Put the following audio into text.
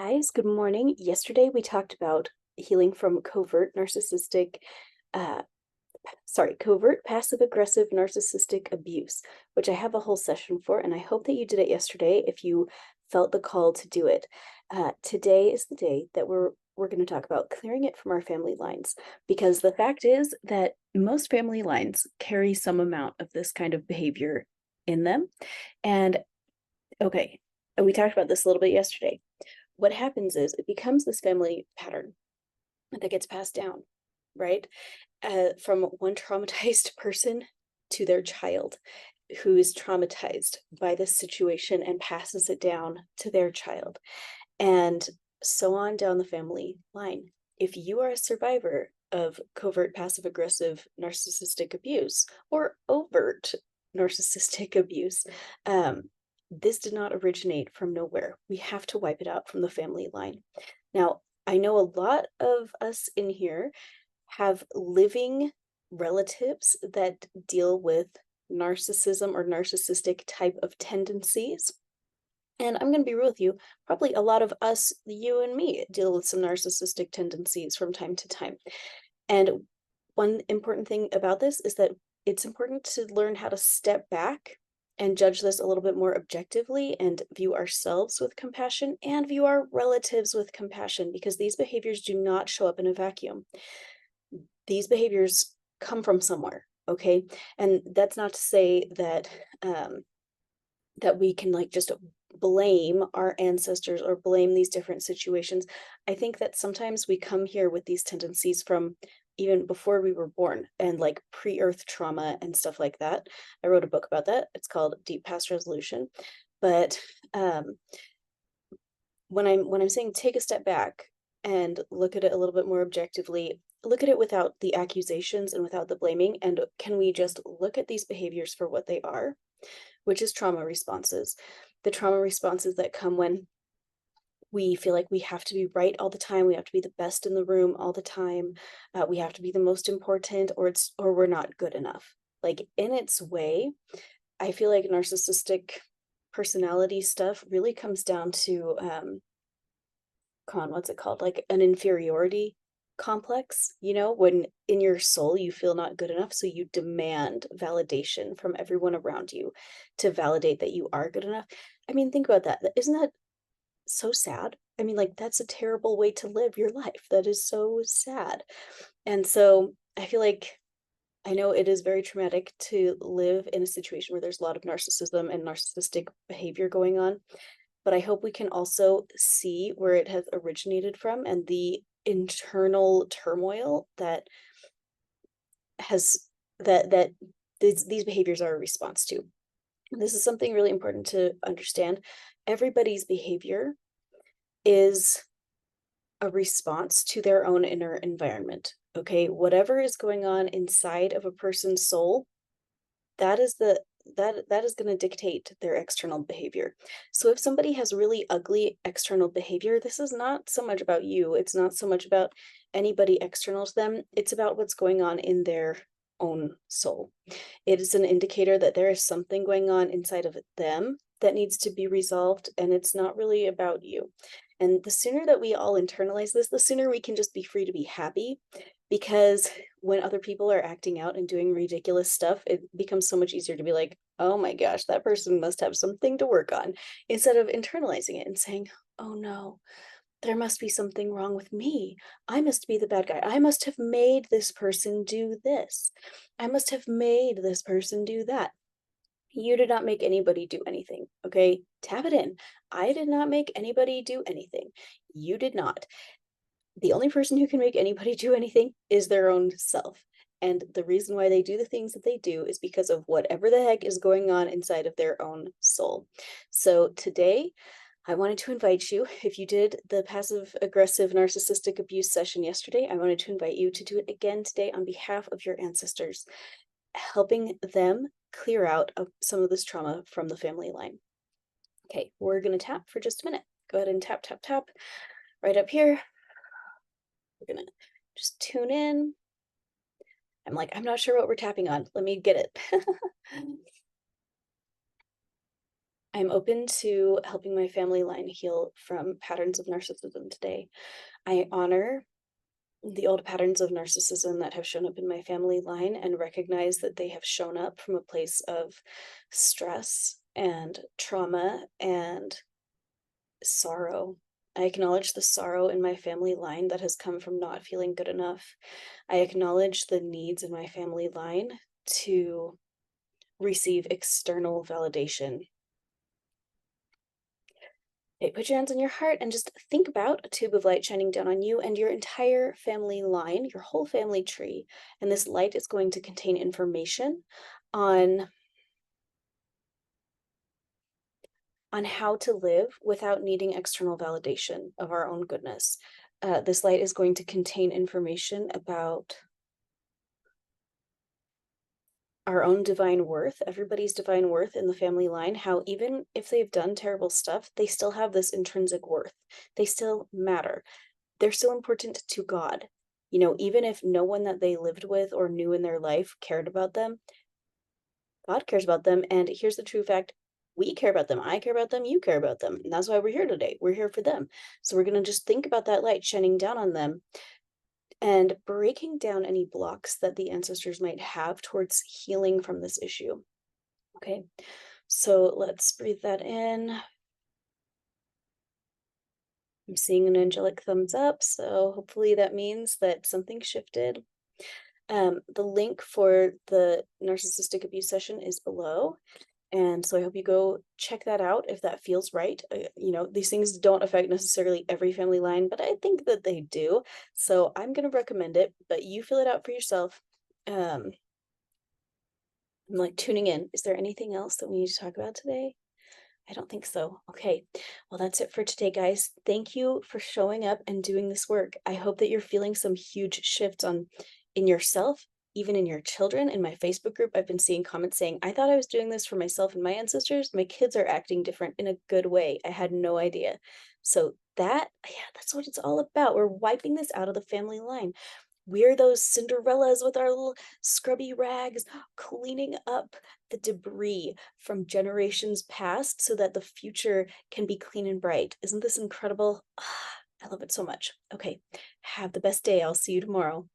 Guys, good morning. Yesterday we talked about healing from uh, covert passive aggressive narcissistic abuse, which I have a whole session for, and I hope that you did it yesterday if you felt the call to do it. Today is the day that we're going to talk about clearing it from our family lines, because the fact is that most family lines carry some amount of this kind of behavior in them. And okay, we talked about this a little bit yesterday. What happens is it becomes this family pattern that gets passed down, right? From one traumatized person to their child who is traumatized by this situation and passes it down to their child, and so on down the family line. If you are a survivor of covert passive aggressive narcissistic abuse or overt narcissistic abuse, this did not originate from nowhere. We have to wipe it out from the family line. Now, I know a lot of us in here have living relatives that deal with narcissism or narcissistic type of tendencies. And I'm going to be real with you, probably a lot of us, you and me, deal with some narcissistic tendencies from time to time. And one important thing about this is that it's important to learn how to step back and judge this a little bit more objectively and view ourselves with compassion and view our relatives with compassion, because these behaviors do not show up in a vacuum. These behaviors come from somewhere, okay? And that's not to say that that we can like just blame our ancestors or blame these different situations. I think that sometimes we come here with these tendencies from even before we were born, and like pre-earth trauma and stuff like that. I wrote a book about that. It's called Deep Past Resolution. But when I'm saying take a step back and look at it a little bit more objectively, look at it without the accusations and without the blaming, and can we just look at these behaviors for what they are, which is trauma responses. The trauma responses that come when we feel like we have to be right all the time, we have to be the best in the room all the time, we have to be the most important, or we're not good enough. Like, in its way, I feel like narcissistic personality stuff really comes down to what's it called? Like an inferiority complex, when in your soul you feel not good enough. So you demand validation from everyone around you to validate that you are good enough. I mean, think about that. Isn't that so sad? I mean, like, that's a terrible way to live your life. That is so sad. And so I feel like I know it is very traumatic to live in a situation where there's a lot of narcissism and narcissistic behavior going on, but I hope we can also see where it has originated from and the internal turmoil that has that these behaviors are a response to. This is something really important to understand. Everybody's behavior is a response to their own inner environment. Okay, whatever is going on inside of a person's soul, that is the that is going to dictate their external behavior. So if somebody has really ugly external behavior, this is not so much about you. It's not so much about anybody external to them. It's about what's going on in their own soul. It is an indicator that there is something going on inside of them that needs to be resolved, and it's not really about you. And the sooner that we all internalize this, the sooner we can just be free to be happy, because when other people are acting out and doing ridiculous stuff, it becomes so much easier to be like, oh my gosh, that person must have something to work on, instead of internalizing it and saying, oh no, there must be something wrong with me. I must be the bad guy. I must have made this person do this. I must have made this person do that. You did not make anybody do anything, okay? Tap it in. I did not make anybody do anything. You did not. The only person who can make anybody do anything is their own self. And the reason why they do the things that they do is because of whatever the heck is going on inside of their own soul. So today, I wanted to invite you, if you did the passive aggressive narcissistic abuse session yesterday, I wanted to invite you to do it again today on behalf of your ancestors, helping them clear out of some of this trauma from the family line. Okay, we're going to tap for just a minute. Go ahead and tap, tap, tap right up here. We're going to just tune in. I'm like, I'm not sure what we're tapping on. Let me get it. I'm open to helping my family line heal from patterns of narcissism today. I honor the old patterns of narcissism that have shown up in my family line and recognize that they have shown up from a place of stress and trauma and sorrow. I acknowledge the sorrow in my family line that has come from not feeling good enough. I acknowledge the needs in my family line to receive external validation. Okay, put your hands on your heart and just think about a tube of light shining down on you and your entire family line, your whole family tree. And this light is going to contain information on on how to live without needing external validation of our own goodness. This light is going to contain information about our own divine worth, everybody's divine worth in the family line, how even if they've done terrible stuff, they still have this intrinsic worth. They still matter. They're still important to God. Even if no one that they lived with or knew in their life cared about them, God cares about them. And here's the true fact: we care about them. I care about them. You care about them. And that's why we're here today. We're here for them. So we're going to just think about that light shining down on them and breaking down any blocks that the ancestors might have towards healing from this issue. Okay, so let's breathe that in. I'm seeing an angelic thumbs up, so hopefully that means that something shifted. The link for the narcissistic abuse session is below. And so I hope you go check that out if that feels right. These things don't affect necessarily every family line, but I think that they do. So I'm going to recommend it, but you fill it out for yourself. I'm like tuning in. Is there anything else that we need to talk about today? I don't think so. Okay. Well, that's it for today, guys. Thank you for showing up and doing this work. I hope that you're feeling some huge shifts in yourself, even in your children. In my Facebook group, I've been seeing comments saying, I thought I was doing this for myself and my ancestors. My kids are acting different in a good way. I had no idea. So that's what it's all about. We're wiping this out of the family line. We're those Cinderellas with our little scrubby rags, cleaning up the debris from generations past so that the future can be clean and bright. Isn't this incredible? I love it so much. Okay, have the best day. I'll see you tomorrow.